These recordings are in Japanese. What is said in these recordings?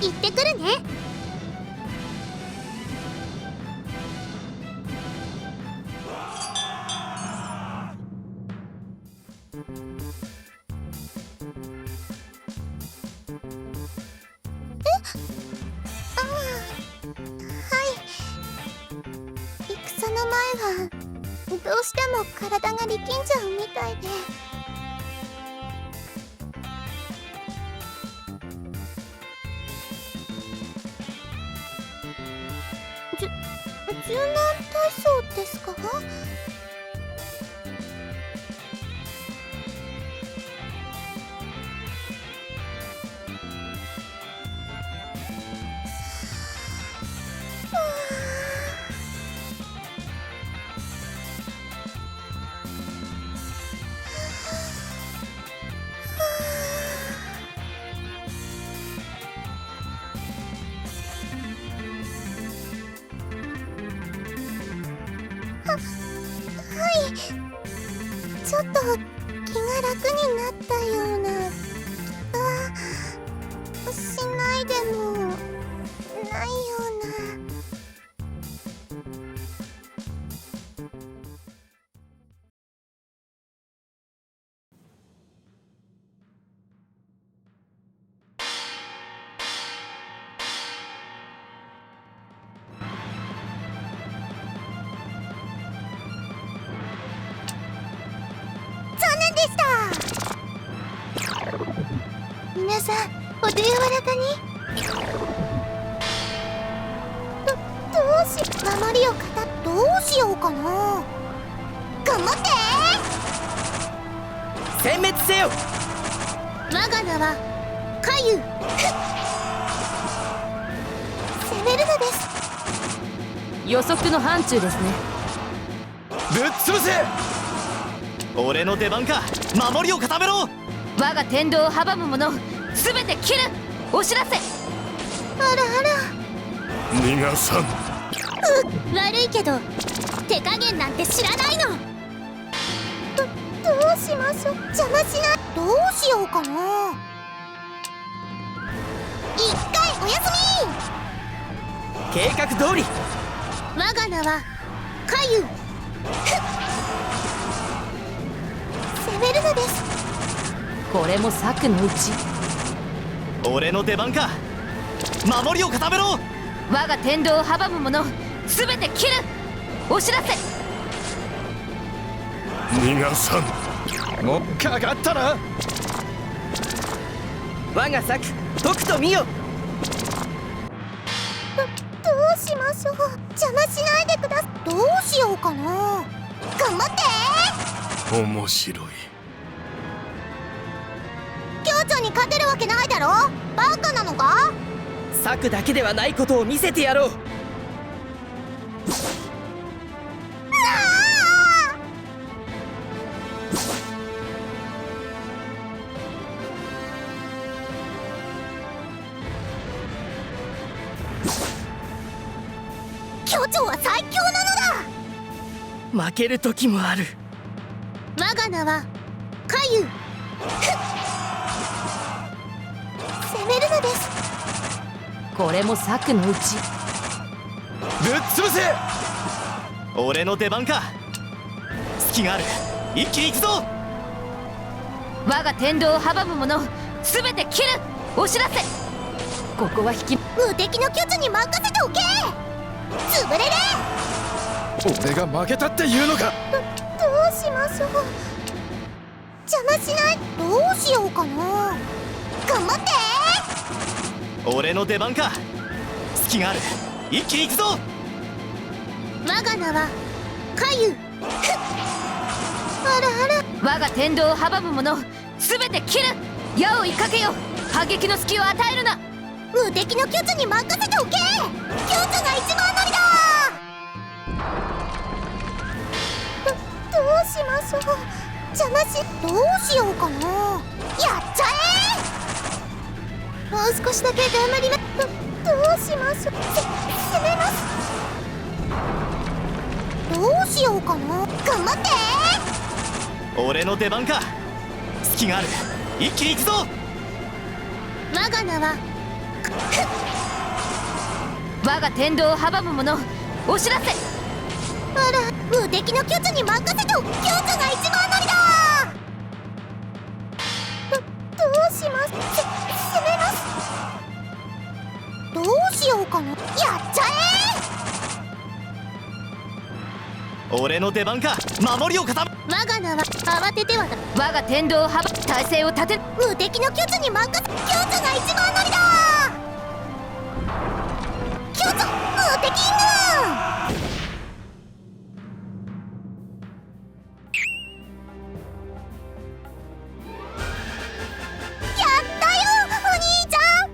行ってくるね。戦の前はどうしても体が力んじゃうみたいで。柔軟体操ですか？ちょっと気が楽になったような気がしないでもないような。皆さん、お手柔らかに。どうし守りをどうしようかな。頑張って殲滅せよ。我が名はカユ。攻めるのです。予測の範疇ですね。ぶっ潰せ。俺の出番か。守りを固めろ。我が天道を阻む者すべて切る。お知らせ。あらあら。逃がさん。悪いけど手加減なんて知らないの。どうしましょう。邪魔しない。どうしようかな。一回おやすみ。計画通り。我が名はカユ。攻めるのです。これも策のうち。俺の出番か。守りを固めろ。我が天道を阻む者すべて切る。お知らせ。逃がさん。もうかかったな。我が策解くと見よ。どうしましょう。邪魔しないでください。どうしようかな。頑張って。面白い。京都に勝てるわけないだろ。バカなのか。策だけではないことを見せてやろう。京都は最強なのだ。負ける時もある。我が名はカユ。攻めるのです。これも策のうち。ぶっ潰せ。俺の出番か。隙がある。一気に行くぞ。我が天道を阻む者すべて切る。お知らせ。ここは引き。無敵の巨人に任せておけ。潰れれ。俺が負けたって言うのか。どうしましょう。邪魔しない。どうしようかな。頑張って。俺の出番か。隙がある。一気に行くぞ。我が名はカユ。あらあら。我が天道を阻む者すべて切る。矢を追いかけよ。反撃の隙を与えるな。無敵の巨人に任せておけ。巨人が一番乗りだ。どうしましょう。邪魔し。どうしようかな。やっちゃえ。もう少しだけ頑張りま。どうしましょう。攻めます。どうしようかな。頑張って。俺の出番か。隙がある。一気に行くぞ。我が名は我が天道を阻む者お知らせ。あら、無敵の巨樹に任せと。巨樹が一番乗りだ。どうします。攻めます。どうしようかな。やっちゃ俺の出番か。守りを固め。我が名は慌ててはだ。我が天道を阻む体勢を立て。無敵の巨樹に任せ。巨樹が一番乗りだ。巨樹無敵ング。やったよお兄ちゃん。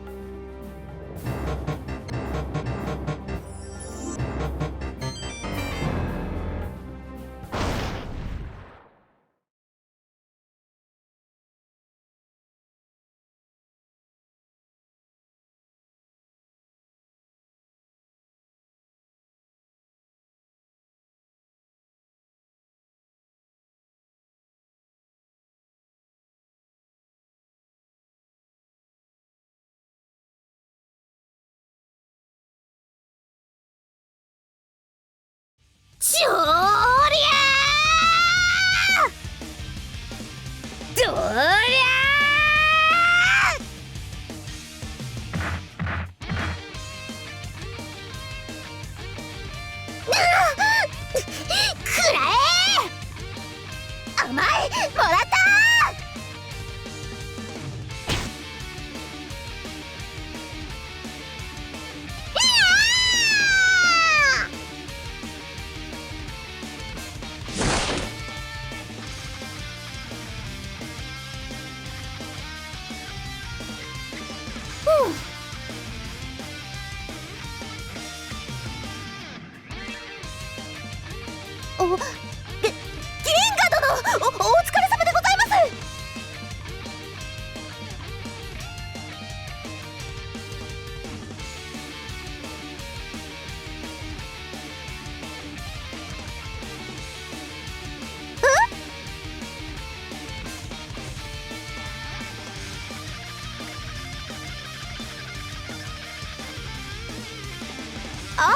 しょーりゃー。どりゃー。くらえ。甘い、もらったお、銀河殿、お疲れ様でございます。あ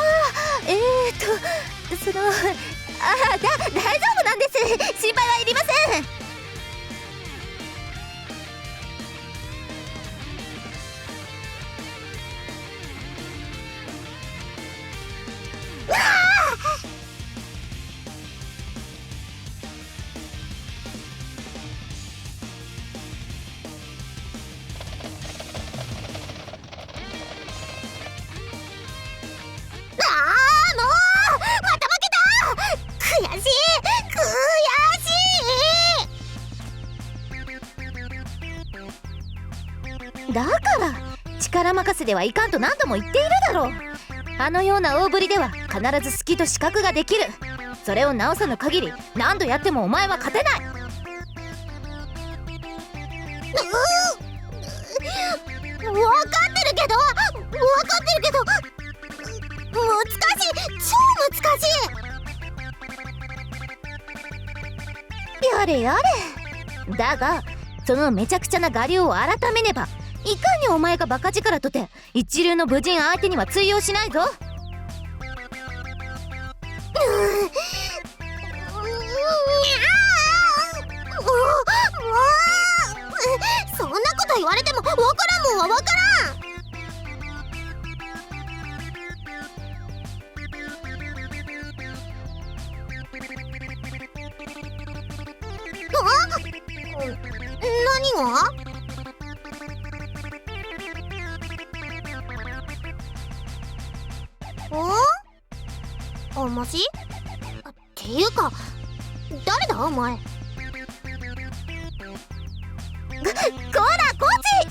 あ、大丈夫なんです。心配はいりません。だから力任せではいかんと何度も言っているだろう。あのような大振りでは必ず隙と死角ができる。それを直さぬ限り何度やってもお前は勝てない。分かってるけど難しい、超難しい。やれやれ。だがそのめちゃくちゃな我流を改めねばいかにお前がバカ力とて一流の武人相手には通用しないぞ。そんなこと言われても分からんもんは分からん。何が？おもし？っていうか誰だお前。こらコーチ！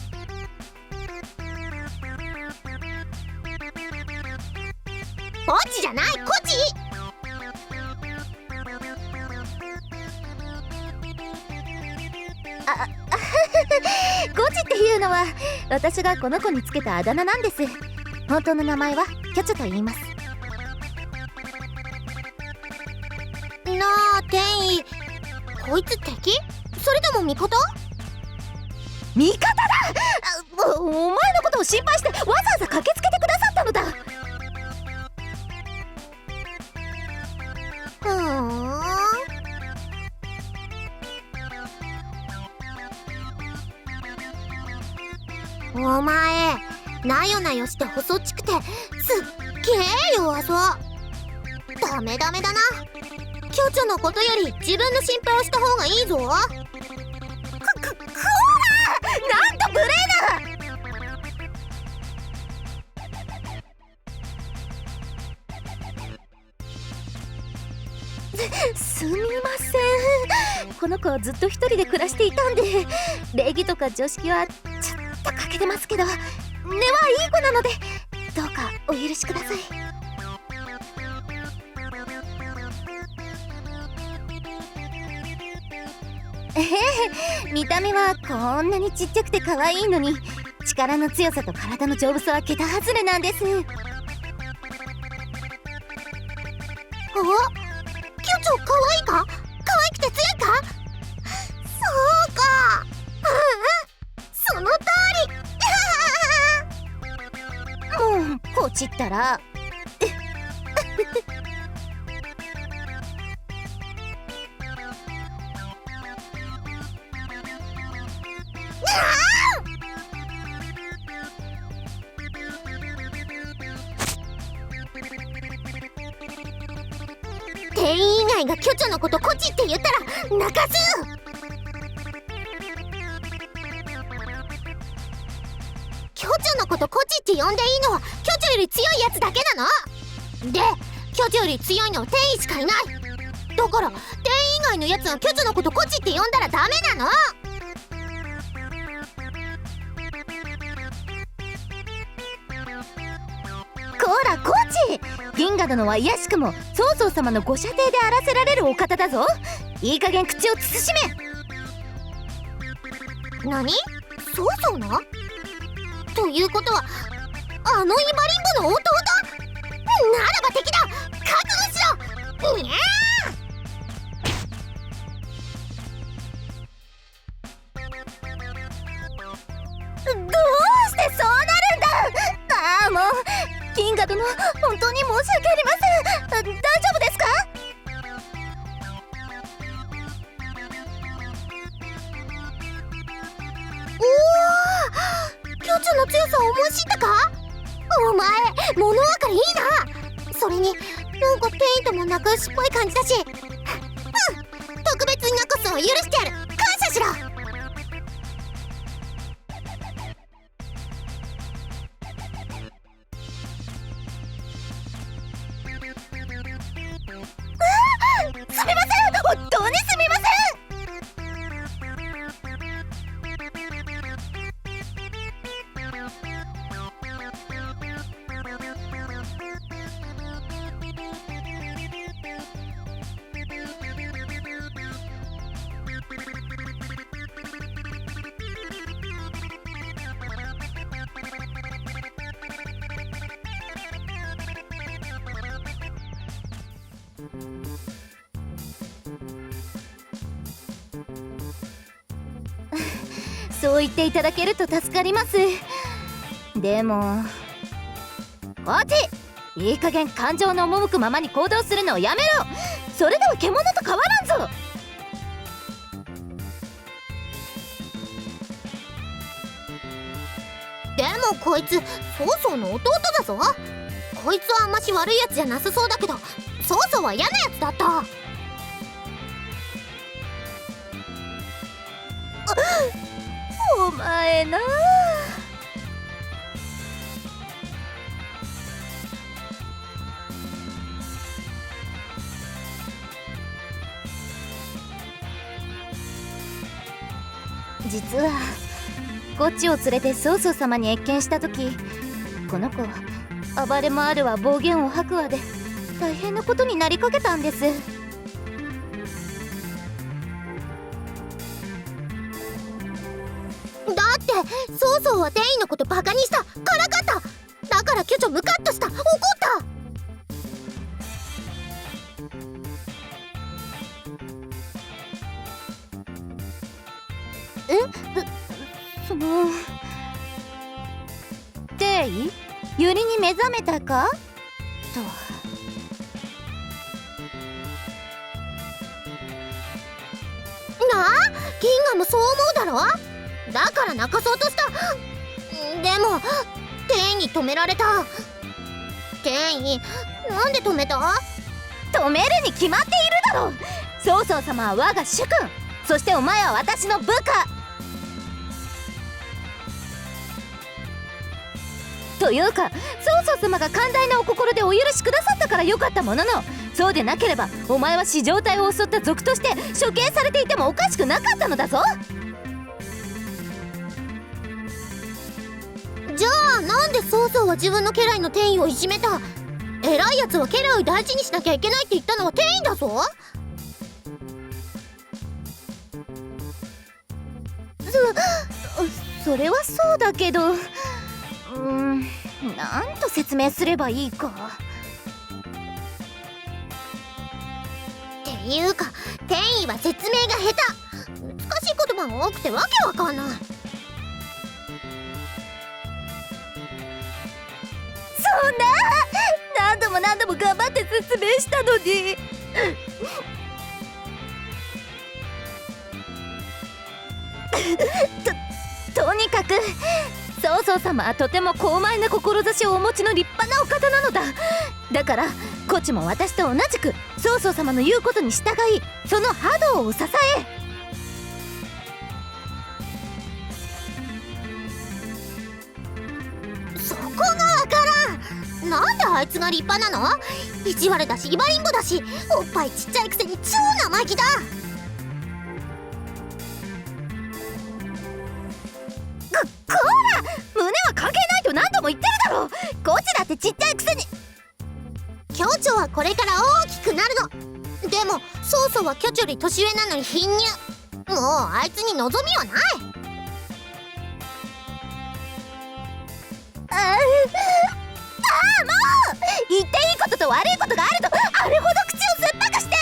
コーチじゃない、コチ！コチっていうのは私がこの子につけたあだ名なんです。本当の名前はキョチョと言います。なあ天意、こいつ敵？それとも味方？味方だ。お前のことを心配してわざわざ駆けつけてくださったのだ。お前なよなよして細っちくてすっげえ弱そう。ダメだな。キョチョのことより自分の心配をした方がいいぞ。なんと無礼な。すみません、この子はずっと一人で暮らしていたんで、礼儀とか常識はちょっと欠けてますけど、根はいい子なのでどうかお許しください。見た目はこんなにちっちゃくて可愛いのに、力の強さと体の丈夫さは桁外れなんです。キョチョ可愛いか？可愛くて強いか？そうか。その通り。もうこちったら店員以外がキョチョのことコチって言ったら泣かす。キョチョのことコチって呼んでいいのはキョチョより強いやつだけなので、キョチョより強いのは店員しかいない。だから店員以外のやつがキョチョのことコチって呼んだらダメなの。こらコーチ、銀河殿は卑しくも曹操様のご舎弟であらせられるお方だぞ。いい加減口を慎め。何？曹操の？ということはあのイバリンボの弟？ならば敵だ！覚悟しろ！にゃどうしてそうなるんだ。ああもう銀河殿、本当に申し訳ありません。大丈夫ですか？おお、キョチョの強さを思い知ったか？お前物分かりいいな。それになんかペイントも仲良しっぽい感じだし、特別にナコスを許してやる。感謝しろ。すみません、本当にすみません。そう言っていただけると助かります。でもコーチ、いい加減感情の赴くままに行動するのをやめろ。それでは獣と変わらんぞ。でもこいつ曹操の弟だぞ。こいつはあんまし悪いやつじゃなさそうだけど、曹操は嫌なやつだった。お前なあ。実はこっちを連れて曹操様に謁見した時、この子暴れ回るわ暴言を吐くわで大変なことになりかけたんです。だって曹操は店員のことバカにした、からかった。だからキョチョムカッとした、怒った。そもう。テイ、ユリに目覚めたかと。なあ、ギンガもそう思うだろ。だから泣かそうとした。でもテイに止められた。テイ、なんで止めた？止めるに決まっているだろう。曹操様は我が主君、そしてお前は私の部下というか、曹操様が寛大なお心でお許しくださったからよかったものの、そうでなければお前は四条隊を襲った賊として処刑されていてもおかしくなかったのだぞ。じゃあなんで曹操は自分の家来のテイをいじめた？偉いやつは家来を大事にしなきゃいけないって言ったのはテイだぞ。それはそうだけど、なんと説明すればいいか。っていうかテイは説明が下手。難しい言葉が多くてわけわかんない。そんな、何度も頑張って説明したのに。とにかく曹操様はとても高邁な志をお持ちの立派なお方なのだ。だからこっちも私と同じく曹操様の言うことに従い、その波動を支え。そこがわからん。なんであいつが立派なの？意地悪だしイバリンゴだし、おっぱいちっちゃいくせに超生意気だ。こら、胸は関係ないと何度も言ってるだろう。こっちだってちっちゃいくせに。巨長はこれから大きくなるの。でも曹操は巨長より年上なのに貧乳。もうあいつに望みはない。もう言っていいことと悪いことがあると、あれほど口を酸っぱくして。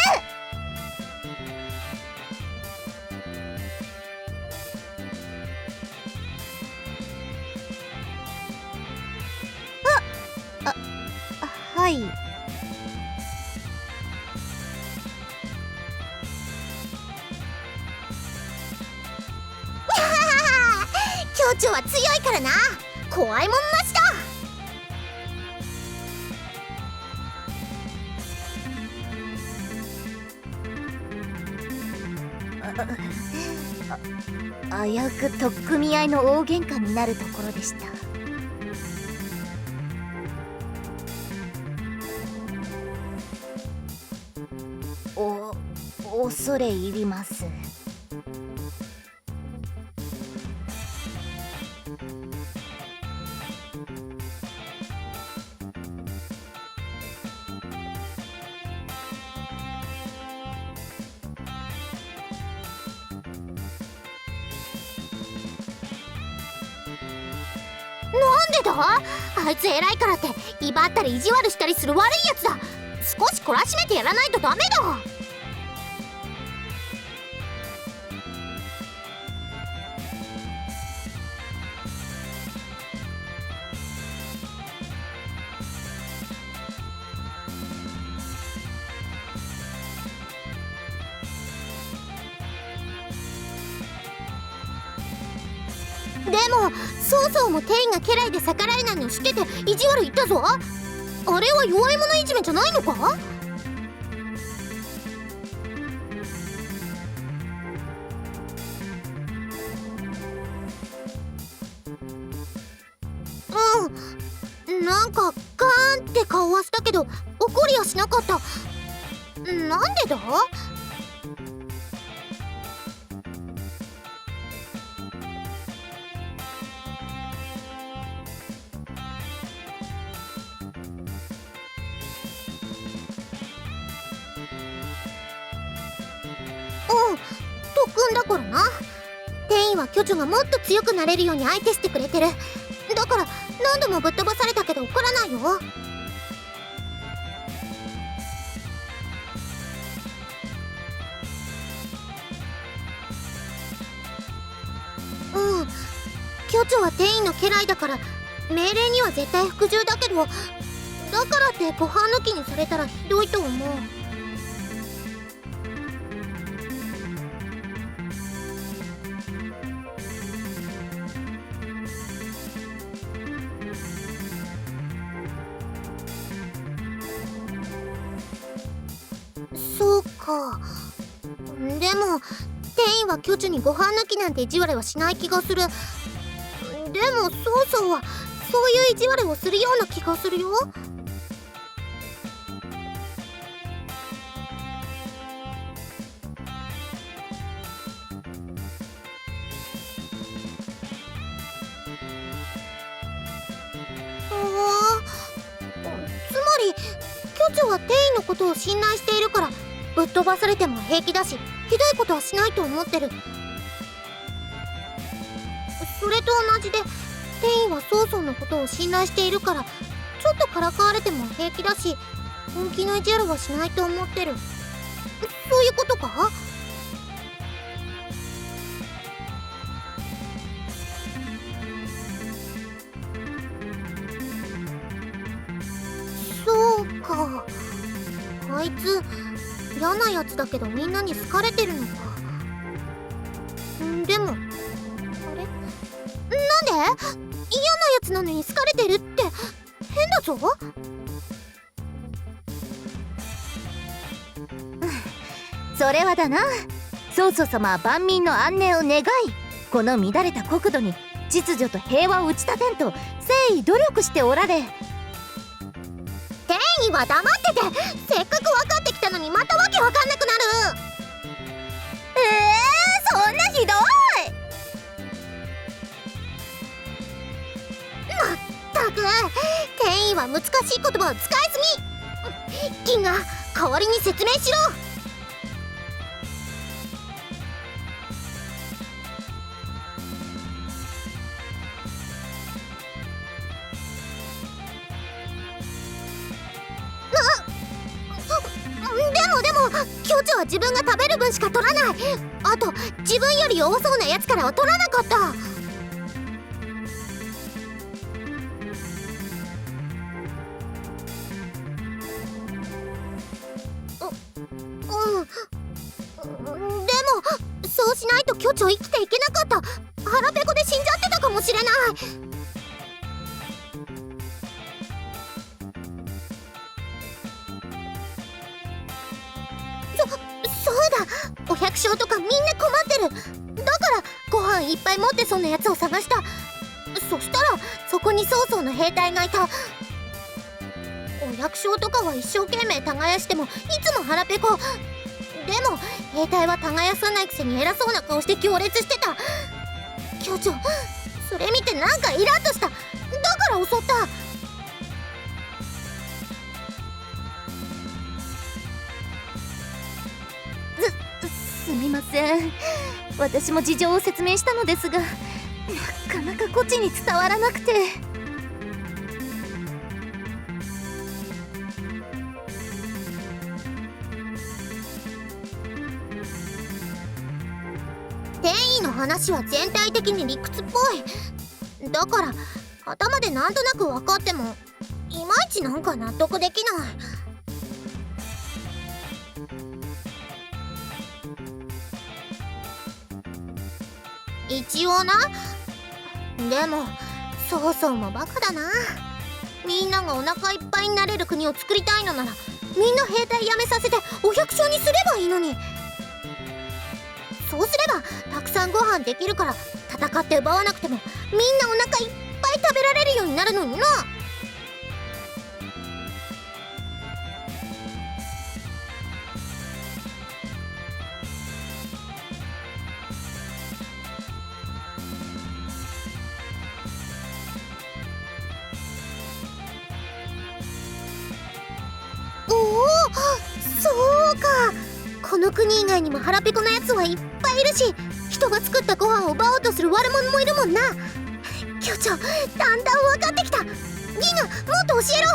はい。巨長は強いからな。怖いもんなしだ。危うく取っ組み合いの大喧嘩になるところでした。恐れ入ります。なんでだ？あいつ偉いからって威張ったり意地悪したりする悪いやつだ。少し懲らしめてやらないとダメだ。でも曹操もテイが家来で逆らえないの知ってて意地悪言ったぞ。あれは弱い者いじめじゃないのか？なんかガーンって顔はしたけど怒りはしなかった。なんでだ？特訓だからな。テイは巨女がもっと強くなれるように相手してくれてる。だから何度もぶっ飛ばされたけど怒らないよ。巨長は店員の家来だから命令には絶対服従だけど、だからってご飯抜きにされたらひどいと思う。そうか。でも店員は巨樹にご飯抜きなんて意地悪はしない気がする。でも曹操はそういう意地悪をするような気がするよ。つまり巨樹は店員のことを信頼しているからぶっ飛ばされても平気だし、ひどいことはしないと思ってる。それと同じで店員は曹操のことを信頼しているからちょっとからかわれても平気だし、本気の意地悪はしないと思ってる。そういうことか？そうか。あいつ嫌なやつだけどみんなに好かれてるのか。でもあれ、なんで嫌なやつなのに好かれてるって変だぞ。それはだな、曹操様は万民の安寧を願い、この乱れた国土に秩序と平和を打ち立てんと誠意努力しておられ。店員は黙ってて、せっかく分かってきたのにまたわけわかんなくなる。そんなひどい。まったく店員は難しい言葉を使いすぎ。銀河、代わりに説明しろ。でも巨樹は自分が食べる分しか取らない。あと自分より多そうなやつからは取らなかった。でもそうしないと巨樹は生きていけなかった。腹ペコで死んじゃってたかもしれない。そうだ、お百姓とかみんな困ってる。だからご飯いっぱい持ってそうなやつを探した。そしたらそこに曹操の兵隊がいた。お百姓とかは一生懸命耕してもいつも腹ペコ。でも兵隊は耕さないくせに偉そうな顔して行列してた。巨長、それ見てなんかイラッとした。だから襲った。すみません、私も事情を説明したのですが、なかなかこっちに伝わらなくて。店員の話は全体的に理屈っぽい。だから頭でなんとなく分かってもいまいちなんか納得できない。一応な。でも曹操もバカだな。みんながお腹いっぱいになれる国を作りたいのならみんな兵隊辞めさせてお百姓にすればいいのに。そうすればたくさんご飯できるから戦って奪わなくてもみんなお腹いっぱい食べられるようになるのにな。そうか。この国以外にも腹ペコなやつはいっぱいいるし、人が作ったご飯を奪おうとする悪者もいるもんな。巨長、だんだん分かってきた。ギガ、もっと教えろ。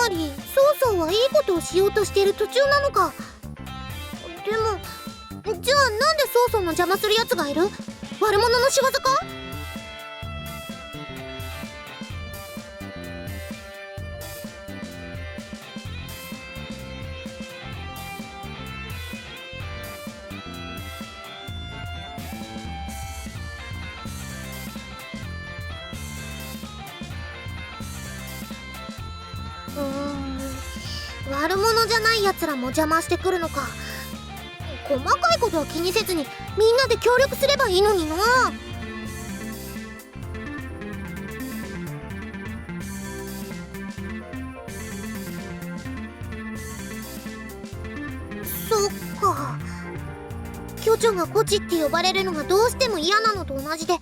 まり曹操はいいことをしようとしている途中なのか。でもじゃあなんで曹操の邪魔するやつがいる？悪者の仕業か？悪者じゃないやつらも邪魔してくるのか。細かいことは気にせずにみんなで協力すればいいのにな。そっか、巨長がコチって呼ばれるのがどうしても嫌なのと同じで、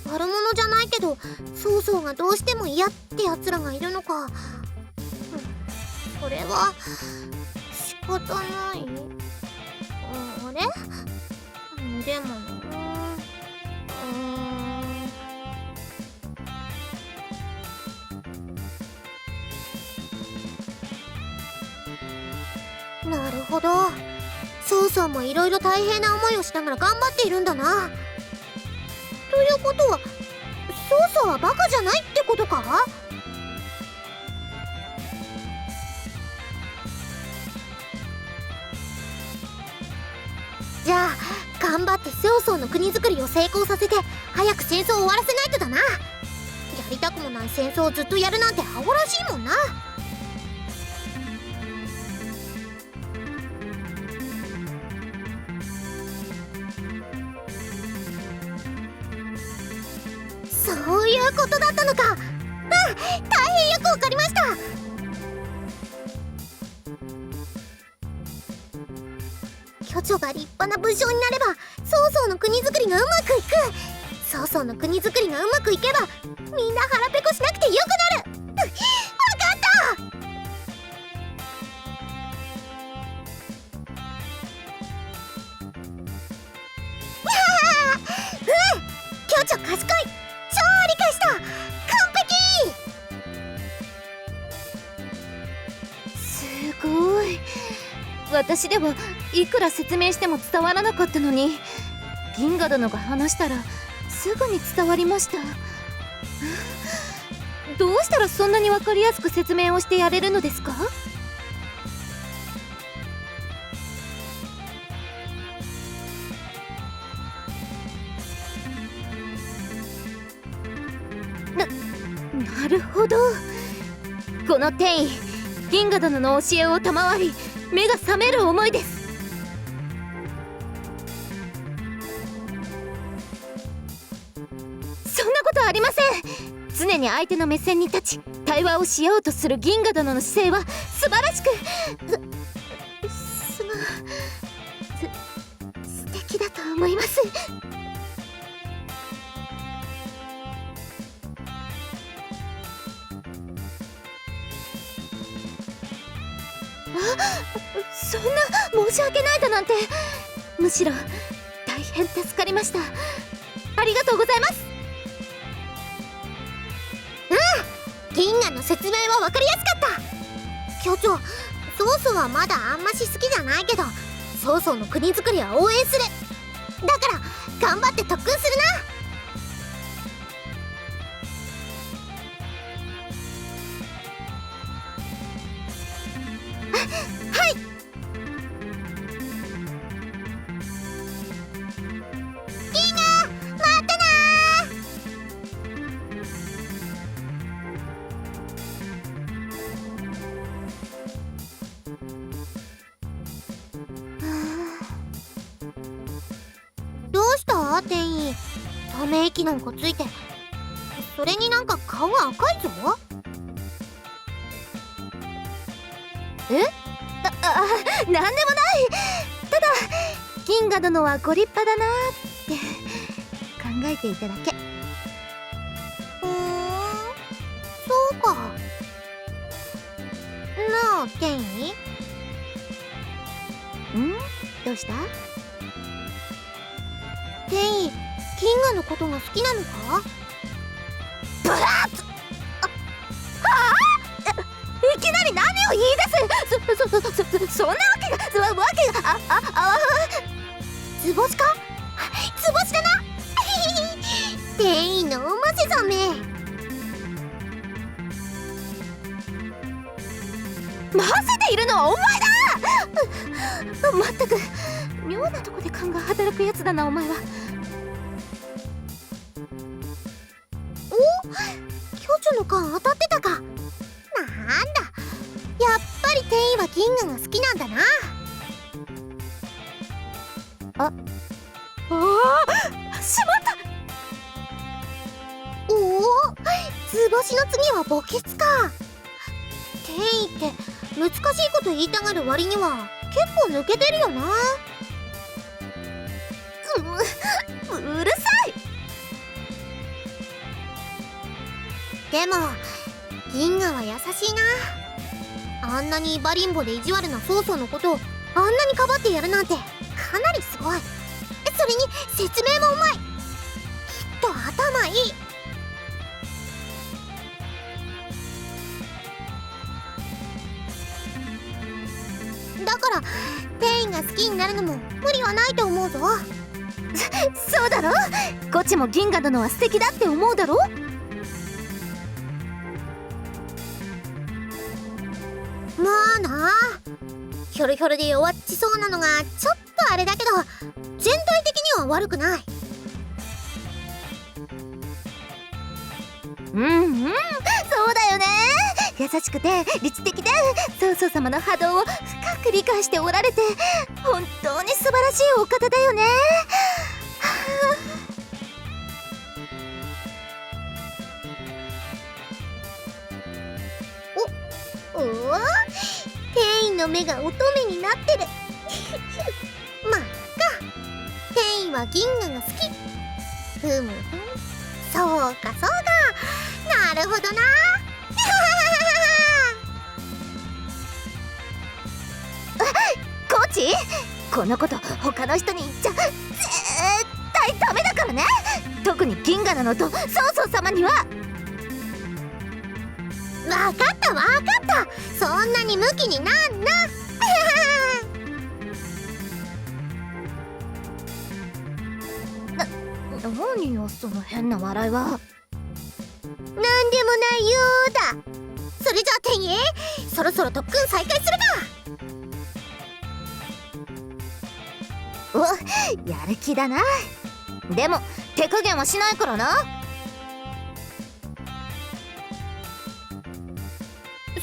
悪者じゃないけど曹操がどうしても嫌ってやつらがいるのか。それは仕方ない。あれ？でもなるほど、曹操もいろいろ大変な思いをしながら頑張っているんだな。ということは曹操はバカじゃないってことか？じゃあ頑張って曹操の国づくりを成功させて早く戦争を終わらせないとだな。やりたくもない戦争をずっとやるなんてアホらしいもんな。そういうことだったのか。大変よくわかりました。巨長が立派な武将になれば曹操の国づくりがうまくいく。曹操の国づくりがうまくいけばみんな腹ペコしなくてよくなる。わかった巨長賢い。超理解した。完璧。すごい。私ではいくら説明しても伝わらなかったのに、銀河殿が話したらすぐに伝わりました。どうしたらそんなに分かりやすく説明をしてやれるのですか？なるほど。この転移、銀河殿の教えを賜り目が覚める思いです。そんなことありません。常に相手の目線に立ち対話をしようとする銀河殿の姿勢は素晴らしく素敵だと思います。そんな申し訳ないだなんて。むしろ大変助かりました。ありがとうございます。銀河の説明は分かりやすかった。巨長、曹操はまだあんまし好きじゃないけど曹操の国づくりは応援する。だから頑張って特訓するな。はい。銀河待ってなー。どうした転移？ため息なんかついて。それになんか顔が赤いぞ。なんでもない。ただ銀河殿はご立派だなって考えていただけ。そうか。なあ転移？どうした？転移、銀河のことが好きなのか？ブラッ！いきなりよいいです。そんなわけが図星か？図星だな店員のおませざめ。ませているのはお前だ。まったく妙なとこで勘が働くやつだなお前は。お、巨女の勘当たってたか。なんだ、やっぱり店員は銀河が好きなんだな。しまった。おお、図星の次は墓穴か。店員って難しいこと言いたがる割には結構抜けてるよな。うるさい。でも銀河は優しいな。あんなにイバリンボで意地悪な曹操のことをあんなにかばってやるなんてかなりすごい。それに説明もうまい。きっと頭いい。だから店員が好きになるのも無理はないと思うぞ。そうだろ。こっちも銀河殿は素敵だって思うだろ。まあな、ひょろひょろで弱っちそうなのがちょっとあれだけど全体的には悪くない。そうだよね。優しくて理知的で曹操様の波動を深く理解しておられて本当に素晴らしいお方だよね。おお、店員の目が乙女になってるまあか、店員は銀河が好き。ふむふむ、そうかそうか、なるほどなコーチ、このこと他の人に言っちゃ絶対ダメだからね。特に銀河殿と曹操様には。わかったわかった、そんなにムキになんな何よその変な笑いは。なんでもないよーだ。それじゃあ店員、そろそろ特訓再開するか。お、やる気だな。でも手加減はしないからな。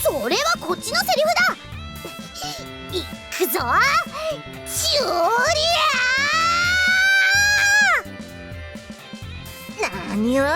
それはこっちのセリフだ。いくぞ、しゅーりゃー。何をどう